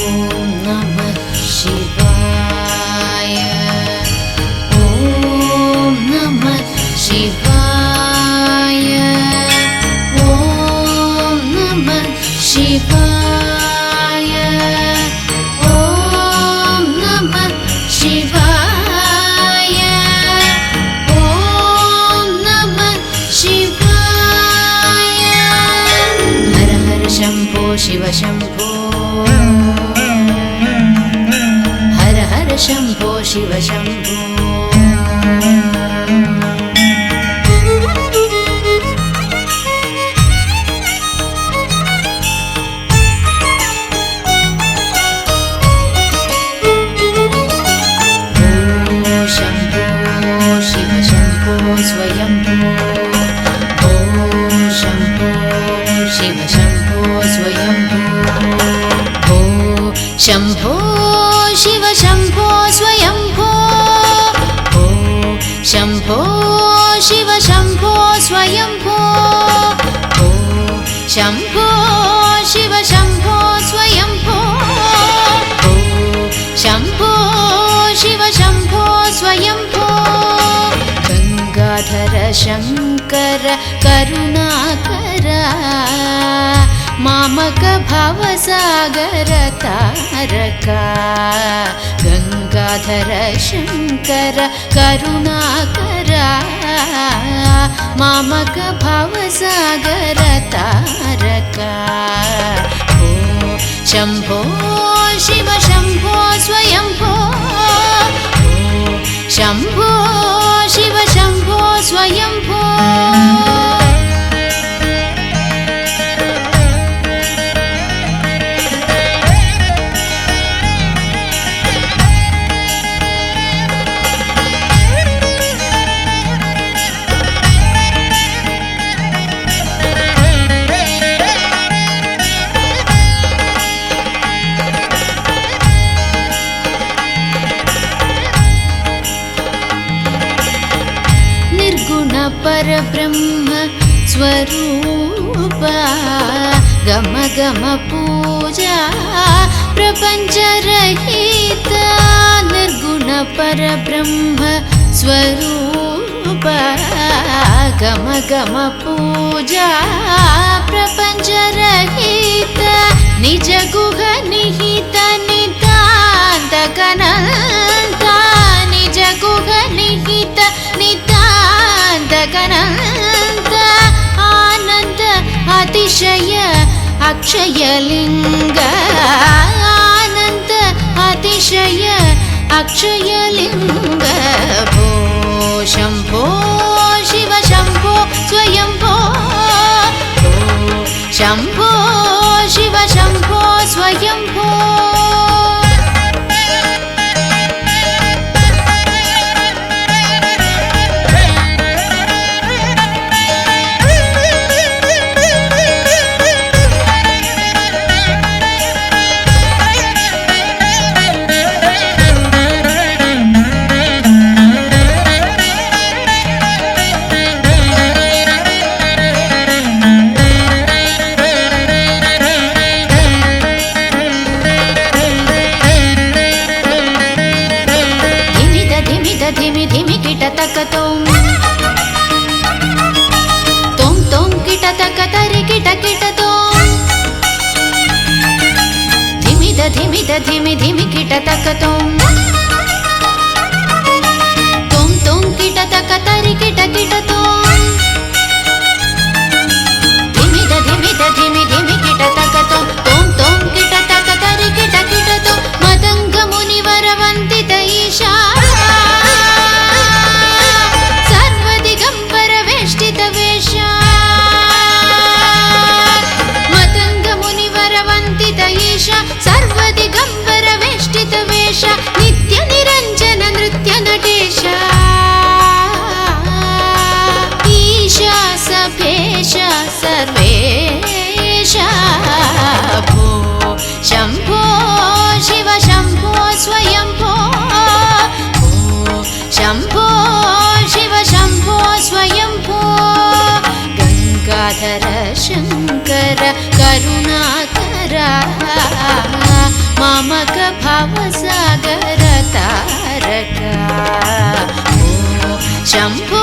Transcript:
नमः शिवाय ॐ नमः शिवाय ॐ नमः शिवाय ॐ नमः शिवाय ॐ नमः शिवाय हर हर शम्भो शिव शम्भो हर हर शम्भो शिव शम्भो स्वयंभो शम्भो शिव शम्भो स्वयंभो शम्भो शिव शम्भो स्वयंभो शम्भो शिव शम्भो स्वयंभो शम्भो शिव शम्भो स्वयंभो शम्भो शिव शम्भो स्वयंभो गंगाधर शंकर करुणाकर मामक भवसागर तारका गंगाधर शंकर करुणाकर मामक भवसागर तारका शंभो शिव शंभो स्वयंभो शंभो शिव शंभो स्वयंभो परब्रह्म स्वरूप गम गम पूजा प्रपंच रहित निर्गुण परब्रह्म स्वरूप गम गम पूजा प्रपंच रहित निज गुह निहित नितांत गणंत निज गुह निहित नितांत गणंत आनंद अतिशय अक्षय लिंग आनंद अतिशय अक्षय लिंग भो शंभो शिव शंभो स्वयंभो शंभो शिव शंभो स्वयंभो धिमि धिमि किट तक तुम किट तक तरि किट किट तुम धिमि धिमि धिमि किट तक तुम किट तक तरि किट किट तुम धिमि धिमि धिमि किट तक तुम किट तक तरि किट किट तुम मदंग मुनिवर वंदित ईशा सर्वदिगंबर वेष्टित वेश नित्य निरंजन नृत्य नटेश ईशा सभेश सर्वेश भो शंभो शिव शंभो स्वयंभो शंभो शिव शंभो स्वयंभो गंगाधर शंकर करुणाकर शम्भो